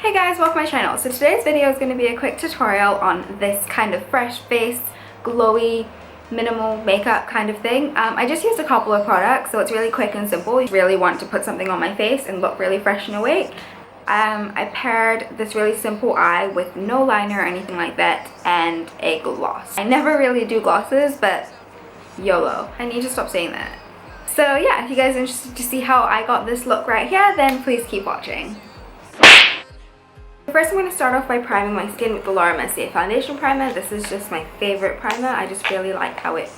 Hey guys, welcome to my channel. So today's video is going to be a quick tutorial on this kind of fresh face, glowy, minimal makeup kind of thing. I just used a couple of products, so it's really quick and simple. You really want to put something on my face and look really fresh and awake. I paired this really simple eye with no liner or anything like that and a gloss. I never really do glosses, but YOLO. I need to stop saying that. So yeah, if you guys are interested to see how I got this look right here, then please keep watching. First, I'm going to start off by priming my skin with the Mercier foundation primer. This is just my favorite primer. I just really like how it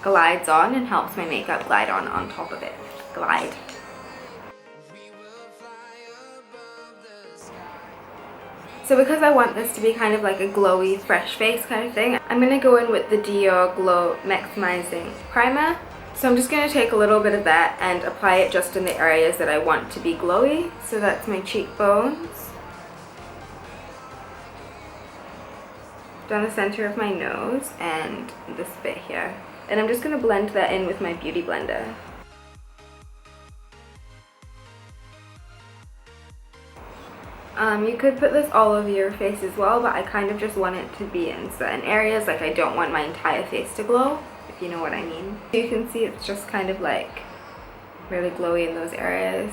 glides on and helps my makeup glide on top of it. Glide. So because I want this to be kind of like a glowy, fresh face kind of thing, I'm going to go in with the Dior Glow Maximizing Primer. So I'm just going to take a little bit of that and apply it just in the areas that I want to be glowy. So that's my cheekbones, down the center of my nose, and this bit here. And I'm just going to blend that in with my beauty blender. You could put this all over your face as well, but I kind of just want it to be in certain areas. Like, I don't want my entire face to glow, if you know what I mean. You can see it's just kind of like really glowy in those areas.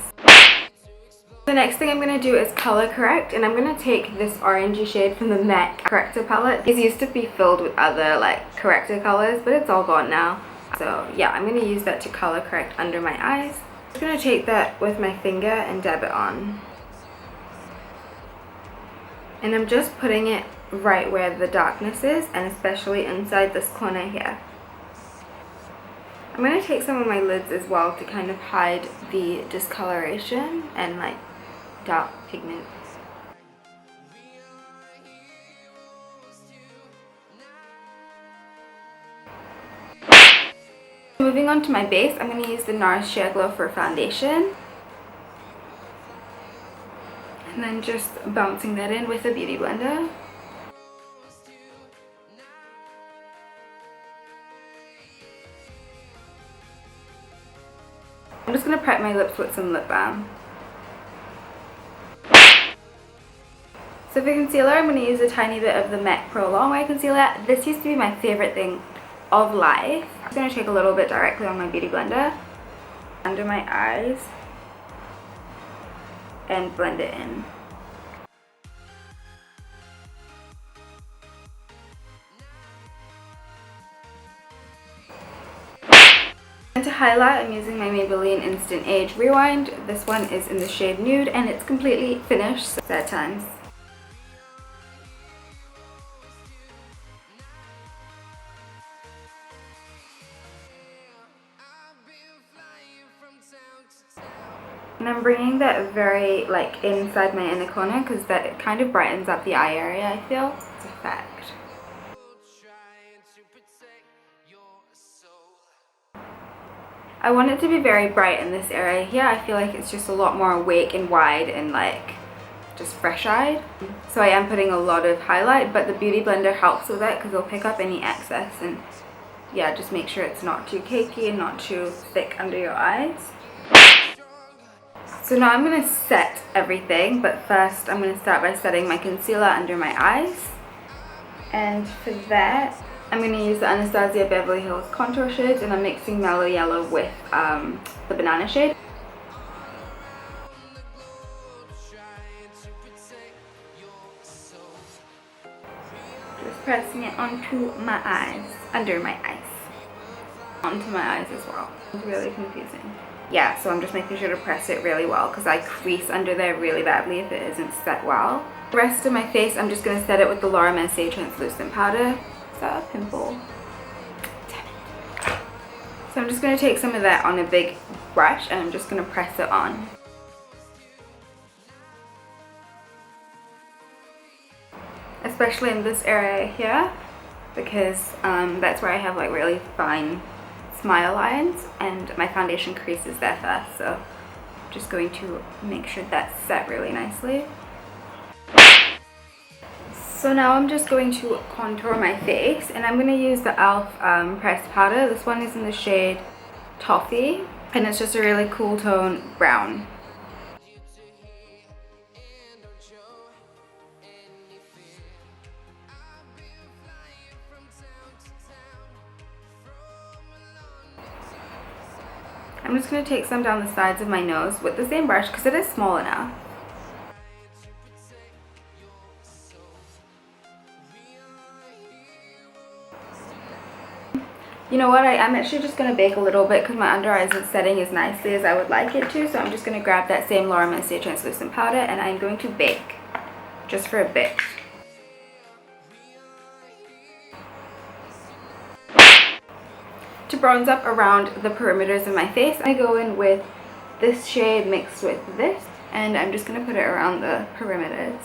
The next thing I'm going to do is color correct, and I'm going to take this orangey shade from the MAC Corrector palette. These used to be filled with other like corrector colors, but it's all gone now. So yeah, I'm going to use that to color correct under my eyes. I'm just going to take that with my finger and dab it on. And I'm just putting it right where the darkness is, and especially inside this corner here. I'm going to take some of my lids as well to kind of hide the discoloration and like dark pigment. Moving on to my base, I'm going to use the NARS Sheer Glow for foundation. And then just bouncing that in with a beauty blender. I'm just going to prep my lips with some lip balm. So for concealer, I'm going to use a tiny bit of the MAC Pro Longwear Concealer. This used to be my favorite thing of life. I'm going to take a little bit directly on my beauty blender, under my eyes, and blend it in. And to highlight, I'm using my Maybelline Instant Age Rewind. This one is in the shade Nude, and it's completely finished, so sad times. And I'm bringing that very like inside my inner corner because that it kind of brightens up the eye area, I feel. It's a fact. I want it to be very bright in this area here. I feel like it's just a lot more awake and wide and like just fresh-eyed. So I am putting a lot of highlight, but the beauty blender helps with that because it'll pick up any excess, and yeah, just make sure it's not too cakey and not too thick under your eyes. So now I'm going to set everything, but first I'm going to start by setting my concealer under my eyes. And for that, I'm going to use the Anastasia Beverly Hills contour shades, and I'm mixing Mellow Yellow with the banana shade. Just pressing it onto my eyes, under my eyes, onto my eyes as well. It's really confusing. Yeah, so I'm just making sure to press it really well because I crease under there really badly if it isn't set well. The rest of my face, I'm just going to set it with the Mercier translucent powder. Is that a pimple? Damn it. So I'm just going to take some of that on a big brush, and I'm just going to press it on. Especially in this area here, because that's where I have like really fine smile lines, and my foundation creases there first, so I'm just going to make sure that's set really nicely. So now I'm just going to contour my face, and I'm going to use the e.l.f. pressed powder. This one is in the shade Toffee, and it's just a really cool tone brown. I'm just going to take some down the sides of my nose with the same brush because it is small enough. You know what, I am actually just going to bake a little bit because my under eye isn't setting as nicely as I would like it to, so I'm just going to grab that same Mercier translucent powder and I'm going to bake just for a bit. To bronze up around the perimeters of my face, I go in with this shade mixed with this, and I'm just going to put it around the perimeters.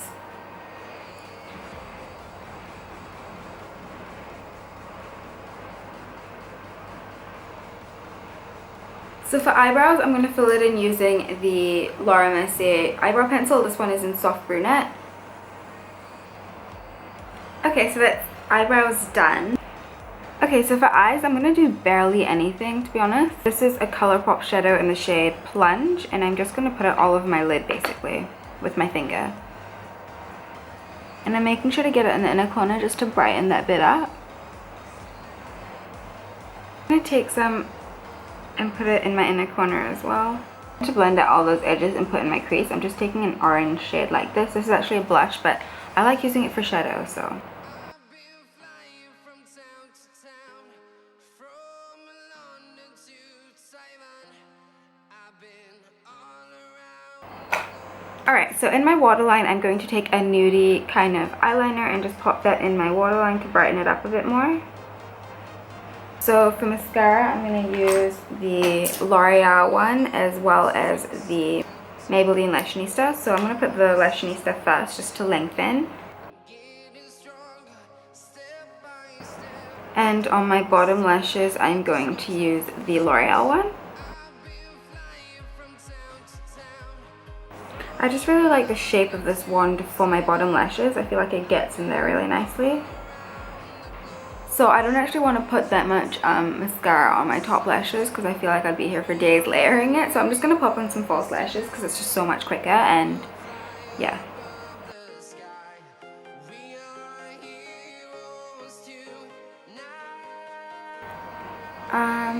So for eyebrows, I'm going to fill it in using the Mercier eyebrow pencil. This one is in Soft Brunette. Okay, so that's eyebrows done. Okay, so for eyes, I'm going to do barely anything, to be honest. This is a Colourpop shadow in the shade Plunge, and I'm just going to put it all over my lid, basically, with my finger. And I'm making sure to get it in the inner corner just to brighten that bit up. I'm going to take some and put it in my inner corner as well. To blend out all those edges and put in my crease, I'm just taking an orange shade like this. This is actually a blush, but I like using it for shadow, so. Alright, so in my waterline, I'm going to take a nudie kind of eyeliner and just pop that in my waterline to brighten it up a bit more. So for mascara, I'm going to use the Loreal one as well as the Maybelline Lashionista. So I'm going to put the Lashionista first just to lengthen. And on my bottom lashes, I'm going to use the Loreal one. I just really like the shape of this wand for my bottom lashes. I feel like it gets in there really nicely. So I don't actually want to put that much mascara on my top lashes because I feel like I'd be here for days layering it. So I'm just going to pop on some false lashes because it's just so much quicker, and yeah.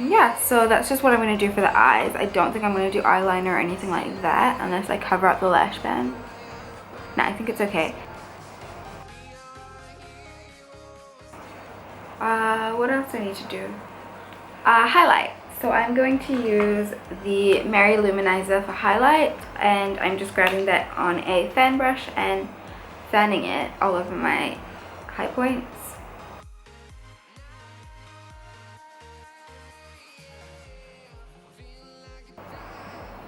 Yeah, so that's just what I'm going to do for the eyes. I don't think I'm going to do eyeliner or anything like that unless I cover up the lash band. No, I think it's okay. What else do I need to do? Highlight. So I'm going to use the Mercier Lou-Manizer for highlight, and I'm just grabbing that on a fan brush and fanning it all over my high points.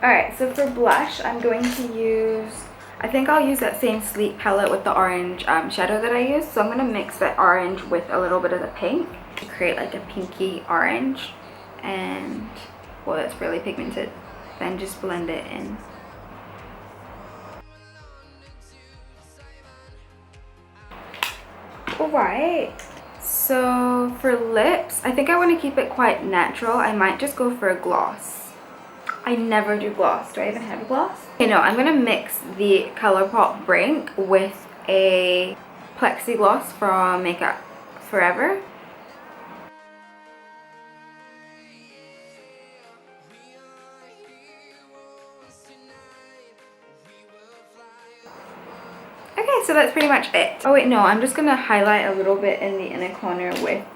Alright, so for blush, I'm going to use, I think I'll use that same Sleep palette with the orange shadow that I used. So I'm going to mix that orange with a little bit of the pink to create like a pinky orange. And, well, that's really pigmented. Then just blend it in. Alright, so for lips, I think I want to keep it quite natural. I might just go for a gloss. I never do gloss. Do I even have a gloss? Okay, no, I'm going to mix the Colourpop Brink with a Plexi gloss from Makeup Forever. Okay, so that's pretty much it. Oh wait, no, I'm just going to highlight a little bit in the inner corner with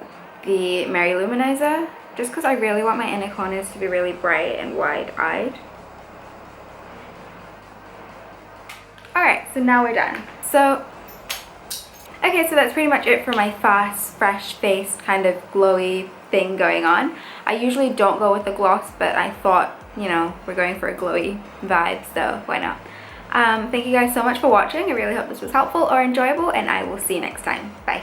the Mercier Lou-Manizer. Just because I really want my inner corners to be really bright and wide-eyed. Alright, so now we're done. So, okay, so that's pretty much it for my fast, fresh face kind of glowy thing going on. I usually don't go with the gloss, but I thought, you know, we're going for a glowy vibe, so why not? Thank you guys so much for watching. I really hope this was helpful or enjoyable, and I will see you next time. Bye.